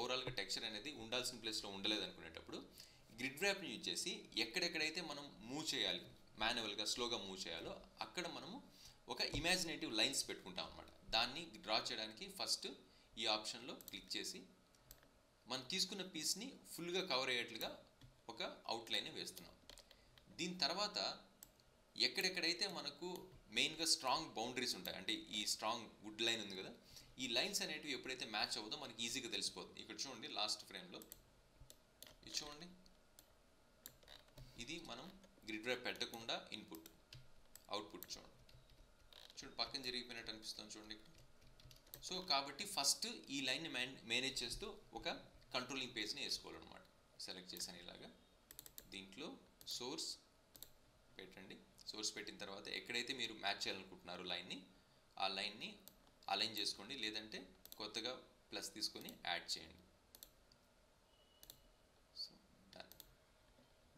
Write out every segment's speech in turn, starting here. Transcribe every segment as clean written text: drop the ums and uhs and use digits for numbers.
ఓవరాల్గా టెక్స్చర్ అనేది ఉండాల్సిన ప్లేస్లో ఉండలేదు అనుకునేటప్పుడు గ్రిడ్ ర్యాప్ని యూజ్ చేసి ఎక్కడెక్కడైతే మనం మూవ్ చేయాలి, మాన్యువల్గా స్లోగా మూవ్ చేయాలో అక్కడ మనము ఒక ఇమాజినేటివ్ లైన్స్ పెట్టుకుంటాం అనమాట. దాన్ని డ్రా చేయడానికి ఫస్ట్ ఈ ఆప్షన్లో క్లిక్ చేసి మనం తీసుకున్న పీస్ని ఫుల్గా కవర్ అయ్యేట్లుగా ఒక అవుట్లైన్ వేస్తున్నాం. దీని తర్వాత ఎక్కడెక్కడైతే మనకు మెయిన్గా స్ట్రాంగ్ బౌండరీస్ ఉంటాయి, అంటే ఈ స్ట్రాంగ్ వుడ్ లైన్ ఉంది కదా, ఈ లైన్స్ అనేటివి ఎప్పుడైతే మ్యాచ్ అవ్వదో మనకి ఈజీగా తెలిసిపోతుంది. ఇక్కడ చూడండి లాస్ట్ ఫ్రేమ్లో ఇది చూడండి, ఇది మనం గ్రిడ్ ర్యాప్ పెట్టకుండా ఇన్పుట్ అవుట్పుట్ చూడండి పక్కన జరిగిపోయినట్టు అనిపిస్తుంది చూడండి ఇక్కడ. సో కాబట్టి ఫస్ట్ ఈ లైన్ని మేనేజ్ చేస్తూ ఒక కంట్రోలింగ్ పేజ్ని వేసుకోవాలన్నమాట. సెలెక్ట్ చేశాను ఇలాగా, దీంట్లో సోర్స్ పెట్టండి. సోర్స్ పెట్టిన తర్వాత ఎక్కడైతే మీరు మ్యాచ్ చేయాలనుకుంటున్నారో లైన్ని, ఆ లైన్ని అలైన్ చేసుకోండి, లేదంటే కొత్తగా ప్లస్ తీసుకొని యాడ్ చేయండి. సో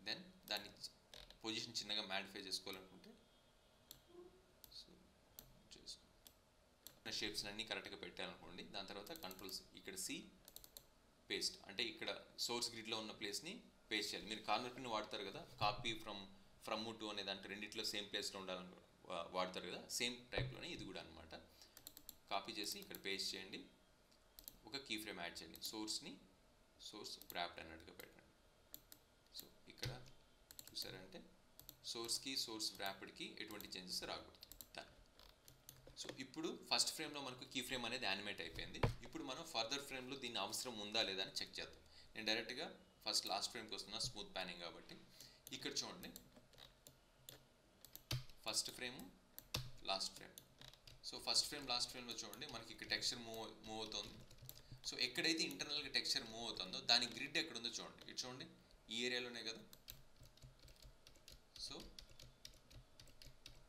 దెన్ దాన్ని పొజిషన్ చిన్నగా మ్యాడిఫై చేసుకోవాలనుకుంటే సో చేసుకోండి. షేప్స్ అన్నీ కరెక్ట్గా పెట్టాలనుకోండి. దాని తర్వాత కంట్రోల్స్ ఇక్కడ సి పేస్ట్, అంటే ఇక్కడ సోర్స్ గ్రిడ్లో ఉన్న ప్లేస్ని పేస్ట్ చేయాలి. మీరు కార్నర్ పిన్ వాడతారు కదా, కాపీ ఫ్రమ్ టు అనే దాంట్లో రెండిట్లో సేమ్ ప్లేస్లో ఉండాలని వాడతారు కదా, సేమ్ టైప్లోనే ఇది కూడా అనమాట. కాపీ చేసి ఇక్కడ పేస్ట్ చేయండి, ఒక కీ ఫ్రేమ్ యాడ్ చేయండి, సోర్స్ ర్యాప్డ్ అన్నట్టుగా పెట్టండి. సో ఇక్కడ చూసారంటే సోర్స్కి సోర్స్ ర్యాప్డ్కి ఎటువంటి చేంజెస్ రాకూడదు. సో ఇప్పుడు ఫస్ట్ ఫ్రేమ్లో మనకు కీ ఫ్రేమ్ అనేది యానిమేట్ అయిపోయింది. ఇప్పుడు మనం ఫర్దర్ ఫ్రేమ్లో దీని అవసరం ఉందా లేదా అని చెక్ చేద్దాం. నేను డైరెక్ట్గా ఫస్ట్ లాస్ట్ ఫ్రేమ్కి వస్తున్నా, స్మూత్ ప్యానింగ్ కాబట్టి. ఇక్కడ చూడండి first frame last frame. So first frame last ఫ్రేమ్లో చూడండి మనకి ఇక్కడ టెక్స్చర్ మూవ్ అవుతుంది. సో ఎక్కడైతే ఇంటర్నల్గా టెక్స్చర్ మూవ్ అవుతుందో దాని గ్రిడ్ ఎక్కడుందో చూడండి. ఇది చూడండి ఈ ఏరియాలోనే కదా.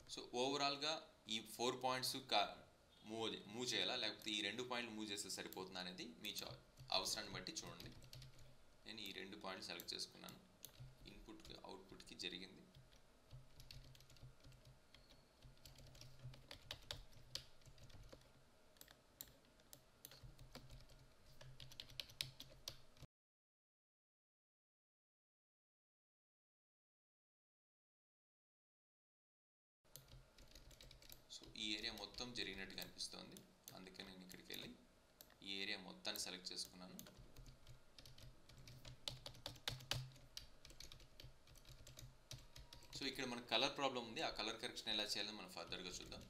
సో ఓవరాల్గా ఈ 4 పాయింట్స్ మూవ్ చేయాలా, లేకపోతే ఈ 2 పాయింట్లు మూవ్ చేస్తే సరిపోతుందా అనేది మీ అవసరాన్ని బట్టి చూడండి. నేను ఈ 2 పాయింట్లు సెలెక్ట్ చేసుకున్నాను. ఇన్పుట్కి అవుట్పుట్కి జరిగింది. సో ఈ ఏరియా మొత్తం జరిగినట్టుగా అనిపిస్తుంది, అందుకే నేను ఇక్కడికి వెళ్ళి ఈ ఏరియా మొత్తాన్ని సెలెక్ట్ చేసుకున్నాను. సో ఇక్కడ మనకు కలర్ ప్రాబ్లం ఉంది, ఆ కలర్ కరెక్షన్ ఎలా చేయాలని మనం ఫర్దర్గా చూద్దాం.